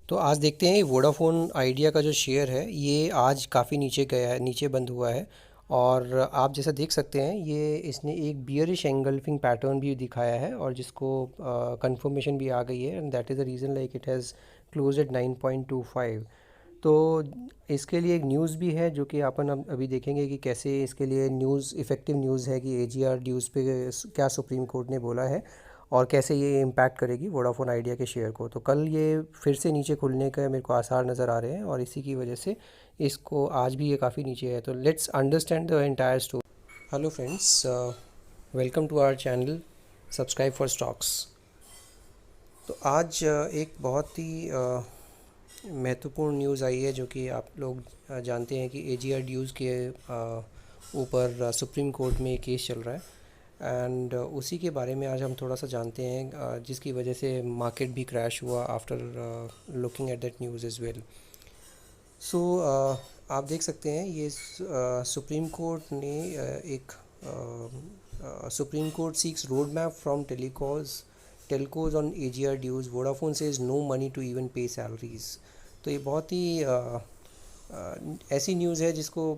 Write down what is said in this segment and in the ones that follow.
तो आज देखते हैं वोडाफ़ोन आइडिया का जो शेयर है ये आज काफ़ी नीचे गया है, नीचे बंद हुआ है। और आप जैसा देख सकते हैं ये इसने एक बियरिश एंगल्फिंग पैटर्न भी दिखाया है और जिसको कंफर्मेशन भी आ गई है and that is the reason like it has close eight 9.25। तो इसके लिए एक न्यूज़ भी है जो कि अपन अब अभी देखेंगे कि कैसे इसके लिए न्यूज़ इफ़ेक्टिव न्यूज़ है कि एजीआर ड्यूज़ पे क्या सुप्रीम कोर्ट ने बोला है और कैसे ये इम्पैक्ट करेगी वोडाफोन आइडिया के शेयर को। तो कल ये फिर से नीचे खुलने का मेरे को आसार नज़र आ रहे हैं और इसी की वजह से इसको आज भी ये काफ़ी नीचे है। तो let's understand the entire story. Hello friends, welcome to our channel, subscribe for stocks. तो आज एक बहुत ही महत्वपूर्ण न्यूज़ आई है जो कि आप लोग जानते हैं कि एजीआर ड्यूज़ के ऊपर सुप्रीम कोर्ट में केस चल रहा है एंड उसी के बारे में आज हम थोड़ा सा जानते हैं जिसकी वजह से मार्केट भी क्रैश हुआ after looking at that news as well. So आप देख सकते हैं ये सुप्रीम कोर्ट ने एक Supreme Court seeks road map from telcos on AGR dues, Vodafone says no money to even pay salaries. तो ये बहुत ही ऐसी न्यूज़ है जिसको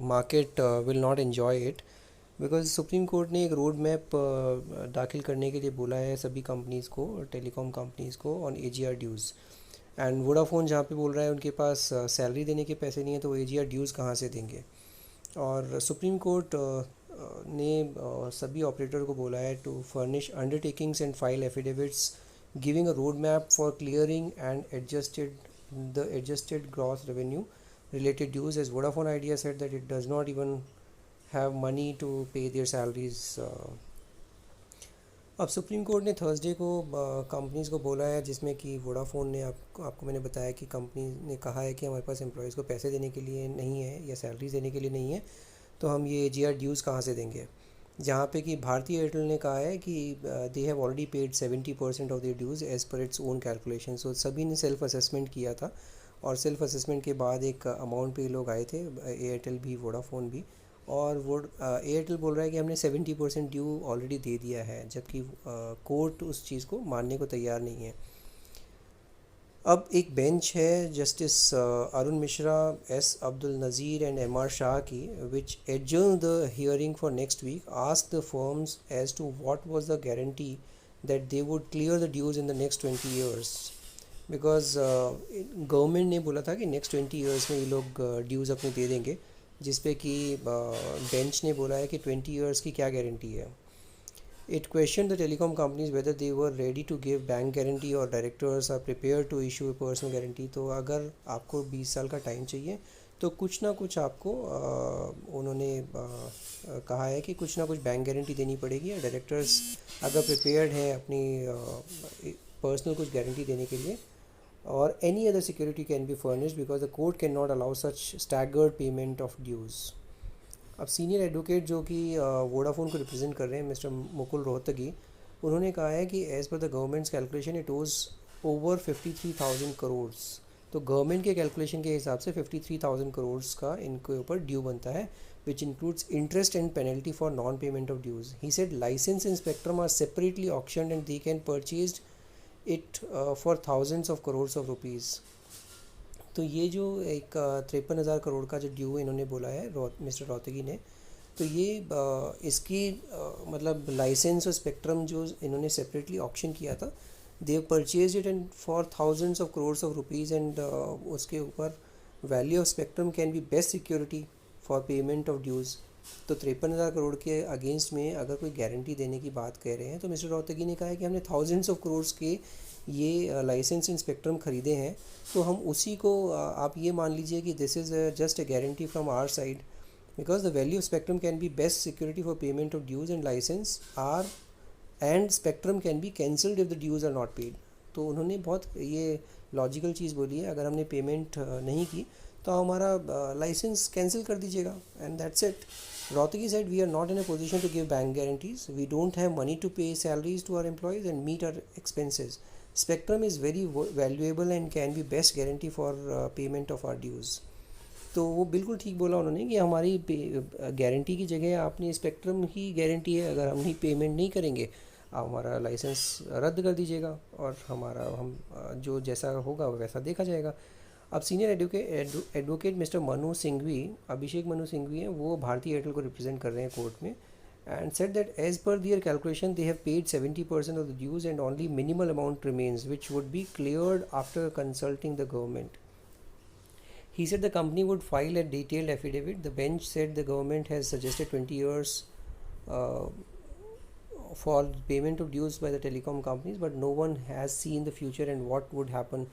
market will not enjoy it because Supreme Court ने एक रोड मैप दाखिल करने के लिए बोला है सभी कंपनीज़ को, टेलीकॉम कंपनीज़ को, on AGR dues. And Vodafone जहाँ पे बोल रहा है उनके पास सैलरी देने के पैसे नहीं है तो वो एजीआर ड्यूज़ कहाँ से देंगे। और सुप्रीम कोर्ट ने सभी ऑपरेटर को बोला है to furnish undertakings and file affidavits giving a road map for clearing and adjusted gross revenue related dues, as Vodafone Idea said that it does not even have money to pay their salaries. अब supreme Court ने Thursday को companies को बोला है जिसमें कि Vodafone ने आपको मैंने बताया कि कंपनी ने कहा है कि हमारे पास एम्प्लॉयज़ को पैसे देने के लिए नहीं है या सैलरीज देने के लिए नहीं है तो हम ये एजीआर ड्यूज़ कहाँ से देंगे। जहाँ पे कि भारतीय एयरटेल ने कहा है कि they have already paid 70% of their dues as per its own calculation. So सभी ने सेल्फ असेसमेंट किया था और सेल्फ असेसमेंट के बाद एक अमाउंट पे लोग आए थे, एयरटेल भी वोडाफोन भी। और वो एयरटेल बोल रहा है कि हमने 70% ड्यू ऑलरेडी दे दिया है जबकि कोर्ट उस चीज़ को मानने को तैयार नहीं है। अब एक बेंच है Justice Arun Mishra, S Abdul Nazeer and M R Shah की, which adjourn the hearing for next week, ask the firms as to what was the guarantee that they would clear the dues in the next 20 years. Because government ने बोला था कि next 20 years में ये लोग ड्यूज़ अपने दे देंगे, जिस पे कि बेंच ने बोला है कि 20 ईयर्स की क्या गारंटी है। It question the telecom companies whether they were ready to give bank guarantee और directors are prepare to issue a personal guarantee. तो अगर आपको 20 साल का टाइम चाहिए तो कुछ ना कुछ आपको उन्होंने कहा है कि कुछ ना कुछ बैंक गारंटी देनी पड़ेगी। डायरेक्टर्स अगर प्रिपेयर्ड हैं अपनी पर्सनल कुछ गारंटी देने के लिए, और any other security can be furnished because the court cannot allow such staggered payment of dues. अब सीनियर एडवोकेट जो कि वोडाफोन को रिप्रेजेंट कर रहे हैं मिस्टर मुकुल रोहतगी, उन्होंने कहा है कि as per the governments calculation it ओज ओवर 53,000 करोड़। तो गवर्नमेंट के कैलकुलेशन के हिसाब से 53,000 करोड़ का इनके ऊपर ड्यू बनता है, which includes interest and penalty for non payment of dues. He said licence and spectrum are separately auctioned and they can purchased it for thousands of crores of rupees. तो ये जो एक 53,000 करोड़ का जो ड्यू इन्होंने बोला है मिस्टर रोहतगी ने, तो ये इसकी मतलब लाइसेंस और स्पेक्ट्रम जो इन्होंने सेपरेटली ऑक्शन किया था, they purchase it and for thousands of crores of rupees and उसके ऊपर value of spectrum can be best security for payment of dues. तो 53,000 करोड़ के अगेंस्ट में अगर कोई गारंटी देने की बात कह रहे हैं तो मिस्टर रोहतगी ने कहा है कि हमने थाउजेंड्स ऑफ करोड़ के ये लाइसेंस इन स्पेक्ट्रम ख़रीदे हैं, तो हम उसी को आप ये मान लीजिए कि this is just a guarantee from our side because the value of spectrum can be best security for payment of dues and licence are and spectrum can be cancelled if the dues are not paid. तो उन्होंने बहुत ये logical चीज़ बोली है, अगर हमने payment नहीं की तो हमारा लाइसेंस कैंसिल कर दीजिएगा and that's it. Rohtagi said, we are not in a position to give bank guarantees. We don't have money to pay salaries to our employees and meet our expenses. Spectrum is very valuable and can be best guarantee for payment of our dues. तो वो बिल्कुल ठीक बोला उन्होंने कि हमारी guarantee की जगह आपने स्पेक्ट्रम ही गारंटी है, अगर हम नहीं पेमेंट नहीं करेंगे आप हमारा लाइसेंस रद्द कर दीजिएगा और हम जो जैसा होगा वैसा देखा जाएगा। अब senior advocate mister Manu Singhvi, Abhishek Manu Singhvi हैं, वो भारतीय एयरटेल को रिप्रेजेंट कर रहे हैं कोर्ट में, and said that as per their calculation they have paid 70% of the dues and only minimal amount remains which would be cleared after consulting the government. He said the company would file a detailed affidavit. The bench said the government has suggested 20 years uh, for payment of dues by the telecom companies, but no one has seen the future and what would happen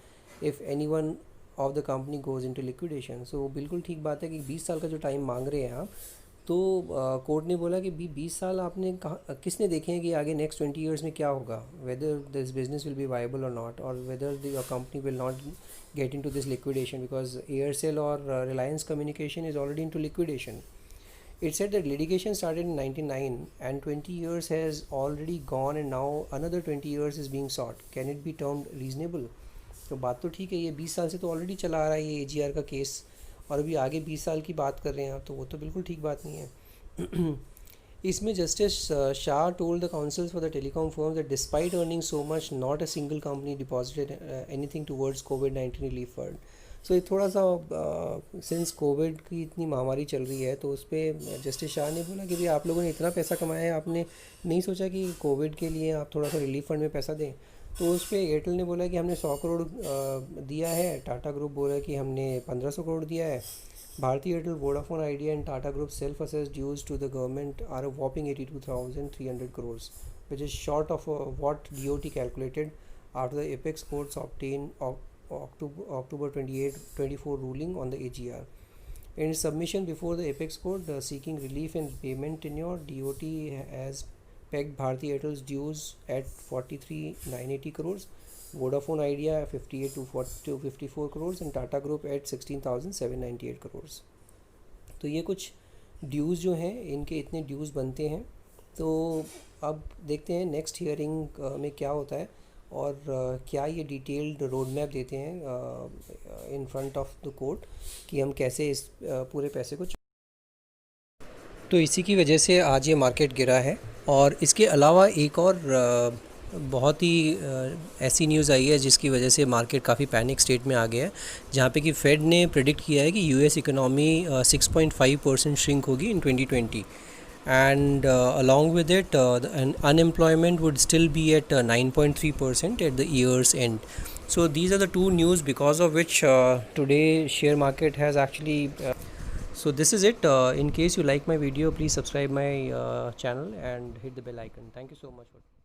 if anyone of the company goes into liquidation. So बिल्कुल ठीक बात है कि 20 साल का जो time मांग रहे हैं आप, तो कोर्ट ने बोला कि 20 साल आपने कहा, किसने देखे हैं कि आगे नेक्स्ट 20 ईयर्स में क्या होगा, whether this business will be viable और नॉट, और whether the company will not get into this liquidation, because Aircel और Reliance communication is already into liquidation. It said that litigation started in 1999 and 20 years has already gone and now another 20 years is being sought. Can it be termed reasonable? तो बात तो ठीक है, ये 20 साल से तो ऑलरेडी चला आ रहा है ये AGR का केस, और अभी आगे 20 साल की बात कर रहे हैं आप, तो वो तो बिल्कुल ठीक बात नहीं है. इसमें justice Shah told the counsels for the telecom firms that despite earning so much not a single company deposited anything towards कोविड-19 रिलीफ फंड. सो ये थोड़ा सा सिंस कोविड की इतनी महामारी चल रही है, तो उस पर जस्टिस शाह ने बोला कि भाई आप लोगों ने इतना पैसा कमाया है, आपने नहीं सोचा कि कोविड के लिए आप थोड़ा सा रिलीफ फंड में पैसा दें. तो उस पर एयरटेल ने बोला कि हमने 100 करोड़ दिया है, टाटा ग्रुप बोला कि हमने 1500 करोड़ दिया है. Bharti Airtel, Vodafone Idea and Tata group self assessed dues to the government are a whopping 82,300 crores, which is short of what DOT calculated after the apex courts obtained October 28, 24 ruling on the AGR. In its submission before the apex court seeking relief and payment tenure, DOT has pegged Bharti Airtel's dues at 43,980 crores, Vodafone Idea 58 to 54 crores and Tata Group at 16,798 crores. तो ये कुछ ड्यूज़ जो हैं, इनके इतने ड्यूज़ बनते हैं. तो अब देखते हैं नेक्स्ट हियरिंग में क्या होता है और क्या ये डिटेल्ड रोड मैप देते हैं in front of the court कि हम कैसे इस पूरे पैसे को. तो इसी की वजह से आज ये मार्केट गिरा है. और इसके अलावा एक और बहुत ही ऐसी न्यूज़ आई है जिसकी वजह से मार्केट काफ़ी पैनिक स्टेट में आ गया है, जहाँ पे कि फेड ने प्रेडिक्ट किया है कि US इकोनॉमी 6.5% श्रिंक होगी इन 2020, and along with it unemployment would still be at 9.3% at the year's end. So these are the two news because of which today share market has actually so this is it. In case you like my video, please subscribe my channel and hit the bell icon. Thank you so much for